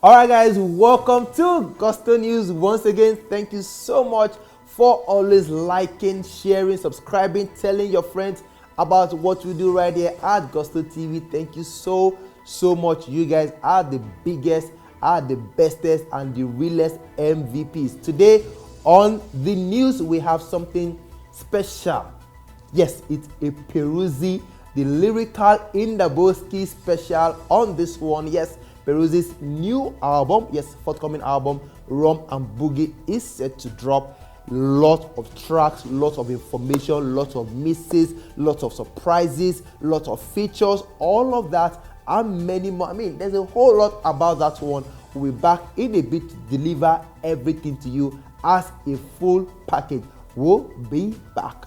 Alright guys, welcome to Gusto News once again. Thank you so much for always liking, sharing, subscribing, telling your friends about what we do right here at Gusto TV. Thank you so much. You guys are the biggest, are the bestest, and the realest MVPs. Today on the news we have something special. Yes, it's a Peruzzi, the lyrical in the WIZKID special on this one. Yes, Peruzzi's new album, yes, forthcoming album, Rum Boogie, is set to drop. Lot of tracks, lots of information, lots of misses, lots of surprises, lots of features, all of that and many more. I mean, there's a whole lot about that one. We'll be back in a bit to deliver everything to you as a full package. We'll be back.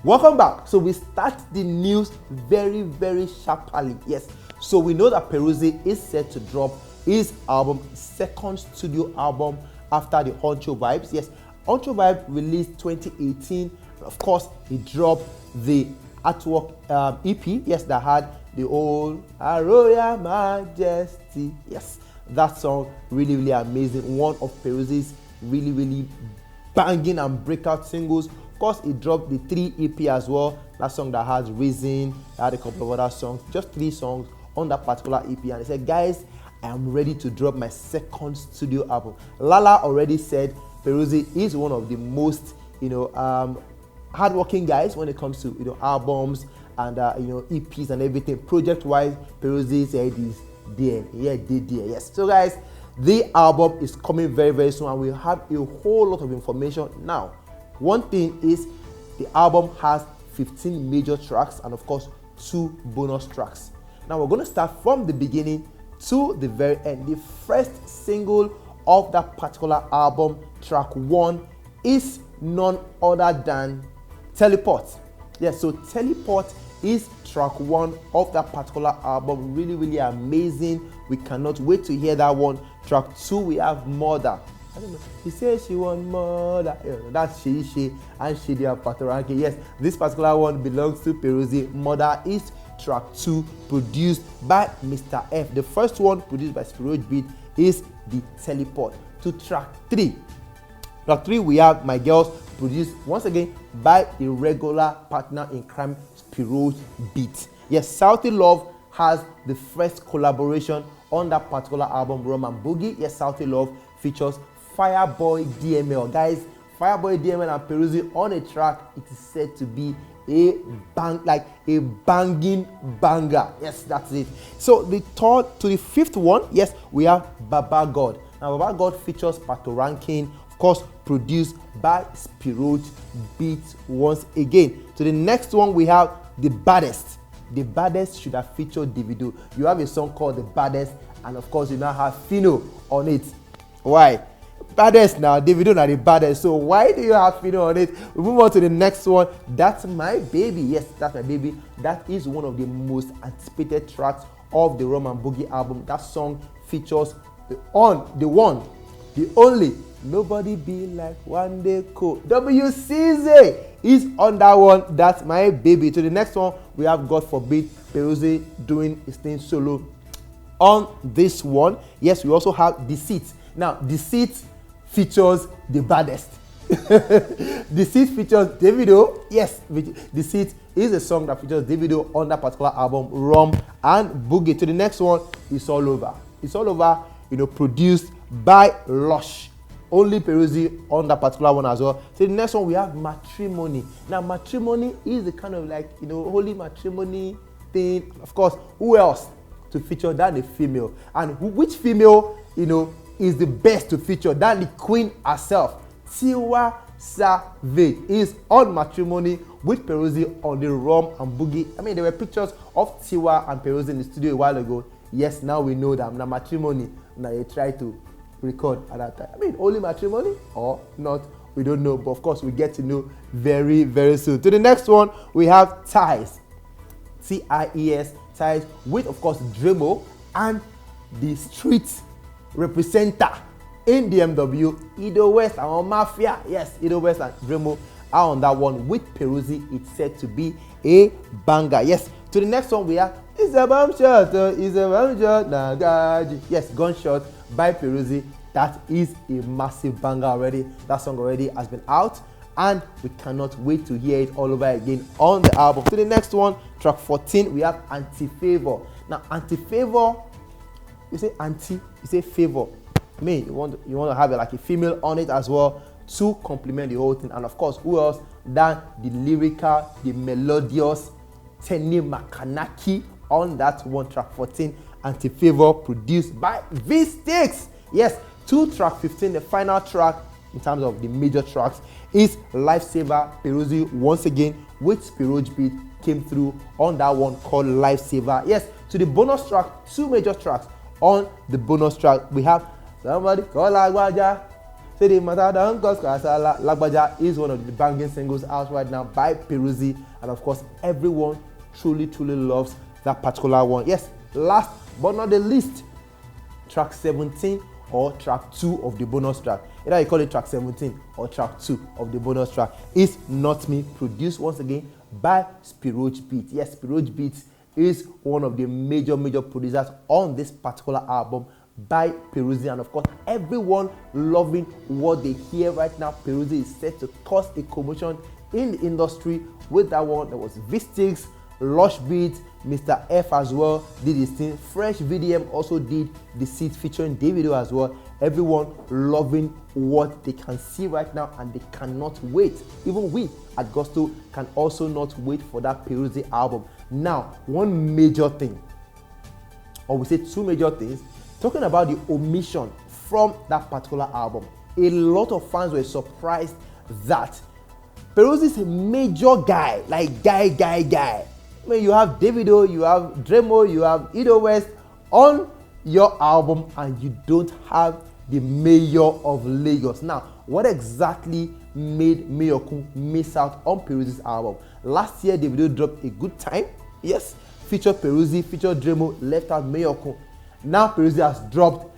Welcome back. So we start the news very sharply. Yes, so we know that Peruzzi is set to drop his album, second studio album after the Honcho Vibes. Yes, Honcho Vibe released 2018. Of course, he dropped the artwork EP. Yes, that had the old Royal Majesty. Yes, that song really amazing. One of Peruzzi's really banging and breakout singles. Of course, he dropped the 3 EP as well. That song that has Reason, had a couple of other songs, just 3 songs on that particular EP. And he said, guys, I am ready to drop my second studio album. Lala already said Peruzzi is one of the most, hardworking guys when it comes to, albums and, EPs and everything. Project-wise, Peruzzi said he's there. Yeah, there. Yes. So, guys, the album is coming very soon, and we have a whole lot of information now. One thing is the album has 15 major tracks and of course 2 bonus tracks. Now we're going to start from the beginning to the very end. The first single of that particular album, track 1, is none other than Teleport. Yes, so Teleport is track 1 of that particular album. Really amazing. We cannot wait to hear that one. Track 2, we have Mother. I don't know. He says she want more. That's she and she their Patoranke. Yes, this particular one belongs to Peruzzi. Mother is track 2, produced by Mr. F. The first one, produced by Spiroge Beat, is the Teleport. To track 3. Track 3, we have My Girls, produced once again by the regular partner in crime, Spiroge Beat. Yes, Southie Love has the first collaboration on that particular album, Rum Boogie. Yes, Southie Love features Fireboy DML. Guys, Fireboy DML and Peruzzi on a track. It is said to be a banging banger. Yes, that's it. So the third to the 5th one, yes, we have Baba God. Now Baba God features Patoranking, of course, produced by Spiroge Beat once again. To the next one, we have The Baddest. The Baddest should have featured Davido. You have a song called The Baddest, and of course you now have Fino on it. Why? Baddest now, Davido not the baddest. So why do you have Fino on it? We move on to the next one. That's My Baby. Yes, That's My Baby. That is one of the most anticipated tracks of the Rum Boogie album. That song features the one, the only, Nobody Be Like One Day Code. WCZ is on that one. That's My Baby. To the next one, we have God Forbid, Peruzzi doing his thing solo on this one. Yes, we also have Deceit. Now, Deceit features The Baddest. Deceit features Davido. Yes, Deceit is a song that features Davido on that particular album, Rum Boogie. To the next one, It's All Over. It's All Over, produced by Lush. Only Peruzzi on that particular one as well. So the next one, we have Matrimony. Now, Matrimony is the kind of holy matrimony thing. Of course, who else to feature than a female? And which female, is the best to feature than the queen herself? Tiwa Savage is on Matrimony with Peruzzi on the Rum Boogie. I mean, there were pictures of Tiwa and Peruzzi in the studio a while ago. Yes, now we know that now Matrimony. Now they try to record at that time. I mean, only Matrimony or not, we don't know. But of course, we get to know very soon. To the next one, we have Ties. Ties. Ties with, of course, Dremo and the street representer in DMW, Ido West and Mafia. Yes, Ido West and Dremo are on that one with Peruzzi. It's said to be a banger. Yes, to the next one we have It's a Bomb Shot, It's a Bomb Shot, nah, God. Yes, Gunshot by Peruzzi. That is a massive banger already. That song already has been out, and we cannot wait to hear it all over again on the album. To the next one, track 14, we have Anti-Favor. Now, Anti-Favor, you say anti, you say favor. You want to have like a female on it as well to complement the whole thing. And of course, who else than the lyrical, the melodious Tenny Makanaki on that one, track 14, Anti-Favor, produced by WIZKID. Yes, to track 15, the final track in terms of the major tracks is Lifesaver. Peruzzi once again with Spiroj Beat came through on that one called Lifesaver. Yes, to the bonus track, two major tracks on the bonus track. We have Somebody Call Lagbaja. Say the matter don't cause Kasala. Lagbaja is one of the banging singles out right now by Peruzzi, and of course everyone truly loves that particular one. Yes, last but not the least, track 17 or track 2 of the bonus track. Either you call it track 17 or track 2 of the bonus track is Not Me, produced once again by Spiroj Beat. Yes, Spiroj Beat is one of the major producers on this particular album by Peruzzi, and of course everyone loving what they hear right now. Peruzzi is set to cause a commotion in the industry with that one. There was WIZKID, Lush Beat, Mr. F as well did his thing. Fresh VDM also did the seat featuring Davido as well. Everyone loving what they can see right now, and they cannot wait. Even we at Gusto can also not wait for that Peruzzi album. Now, one major thing, or we say two major things, talking about the omission from that particular album. A lot of fans were surprised that Peruzzi is a major guy, like guy. I mean, you have Davido, you have Dremo, you have Ido West on your album, and you don't have the mayor of Lagos. Now, what exactly made Mayor Kun miss out on Peruzzi's album? Last year, Davido dropped A Good Time. Yes, featured Peruzzi, featured Dremo, left out Mayor Kun. Now Peruzzi has dropped,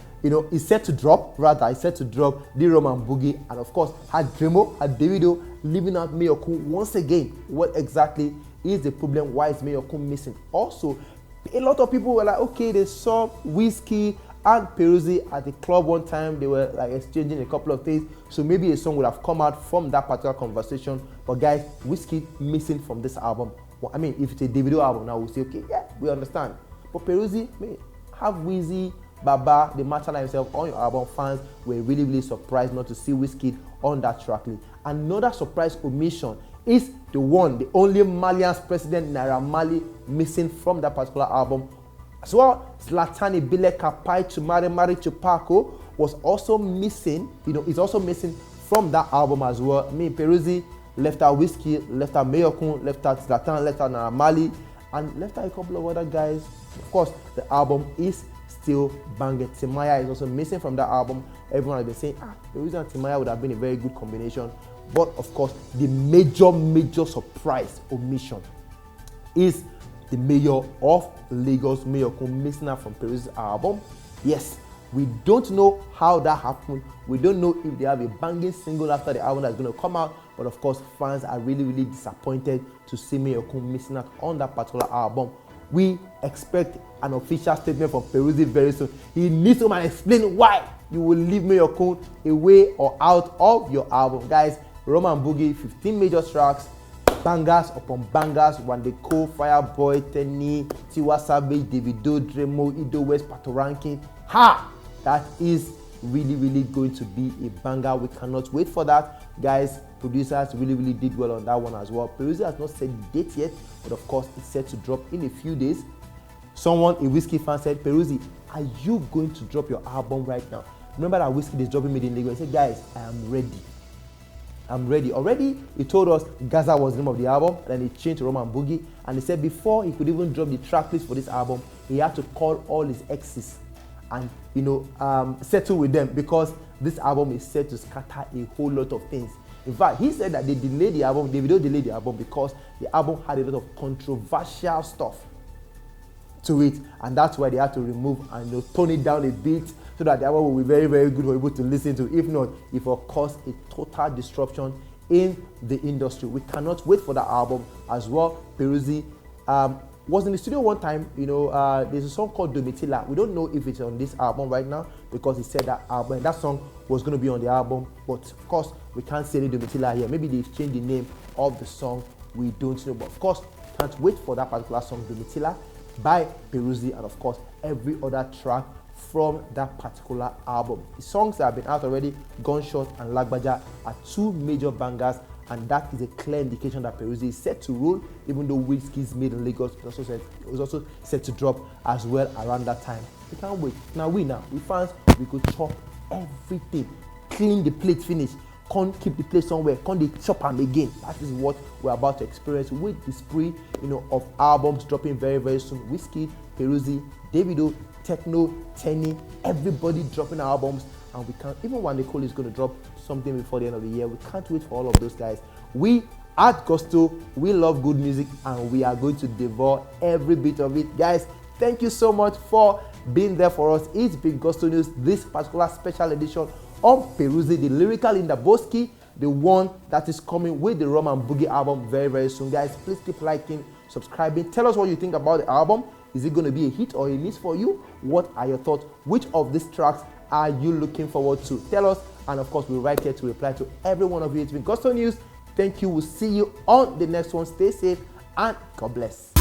he's set to drop the Rum Boogie, and of course had Dremo, had Davido, leaving out Mayor Kun once again. What exactly is the problem? Why is Mayor Kun missing? Also, a lot of people were like, okay, they saw WIZKID and Peruzzi at the club one time. They were like exchanging a couple of things, so maybe a song would have come out from that particular conversation. But guys, WIZKID missing from this album. Well, I mean, if it's a Davido album, now we'll say, okay, yeah, we understand. But Peruzzi, have Wizzy, Baba, the Matala himself on your album. Fans were really surprised not to see WIZKID on that track list. Another surprise omission is the one, the only Malian's president, NAIRA Marley, missing from that particular album. As well, Zlatan Ibileka Pai Chumare Mari Chupako was also missing, is also missing from that album as well. Peruzzi left out WIZKID, left out Mayor Kun, left out Zlatan, left out NAIRA Marley, and left out a couple of other guys. Of course, the album is still banging. Timaya is also missing from that album. Everyone has been saying, Peruzzi and Timaya would have been a very good combination. But of course, the major surprise omission is the mayor of Lagos, Mayor Kun, missing out from Peruzzi's album. Yes, we don't know how that happened. We don't know if they have a banging single after the album that's going to come out. But of course, fans are really disappointed to see Mayor Kun missing out on that particular album. We expect an official statement from Peruzzi very soon. He needs to explain why you will leave Mayor Kun away or out of your album. Guys, Rum Boogie, 15 major tracks, bangers upon bangers. Wandeko, Fireboy, Tenny, Tiwa Savage, Davido, Dremo, Ido West, Patoranking. That is really going to be a banger. We cannot wait for that. Guys, producers really did well on that one as well. Peruzzi has not said the date yet, but of course it's set to drop in a few days. Someone, a WIZKID fan, said, Peruzzi, are you going to drop your album right now? Remember that WIZKID is dropping Made in Lagos. He said, guys, I am ready. I'm ready. Already, he told us Gaza was the name of the album, then he changed to Rum Boogie, and he said before he could even drop the track list for this album, he had to call all his exes and settle with them, because this album is set to scatter a whole lot of things. In fact, he said that they delayed the album, Davido delayed the album because the album had a lot of controversial stuff to it, and that's why they had to remove and tone it down a bit so that the album will be very, very good for people to listen to. If not, it will cause a total disruption in the industry. We cannot wait for that album as well. PERUZZI was in the studio one time. There's a song called Domitila. We don't know if it's on this album right now because he said that song was going to be on the album, but of course we can't say any Domitila here. Maybe they've changed the name of the song, we don't know, but of course can't wait for that particular song, Domitila by PERUZZI, and of course every other track from that particular album. The songs that have been out already, Gunshot and Lagbaja, are two major bangers, and that is a clear indication that PERUZZI is set to rule, even though WIZKID's Made in Lagos was also set to drop as well around that time. We can't wait. Now we fans, we could chop everything, clean the plate, finish, can't keep the plate somewhere, can't they chop them again. That is what we're about to experience with the spree, of albums dropping very, very soon. WIZKID, PERUZZI, Davido, Techno, Tenny, everybody dropping albums, and we can't, even Wande Cole is going to drop something before the end of the year. We can't wait for all of those guys. We at Gusto, we love good music, and we are going to devour every bit of it. Guys, thank you so much for being there for us. It's been Gusto News, this particular special edition on PERUZZI, the lyrical Lindaboski, the one that is coming with the Rum Boogie album very, very soon. Guys, please keep liking, subscribing. Tell us what you think about the album. Is it going to be a hit or a miss for you? What are your thoughts? Which of these tracks are you looking forward to? Tell us, and of course we're right here to reply to every one of you. It's been Gusto News. Thank you. We'll see you on the next one. Stay safe and God bless.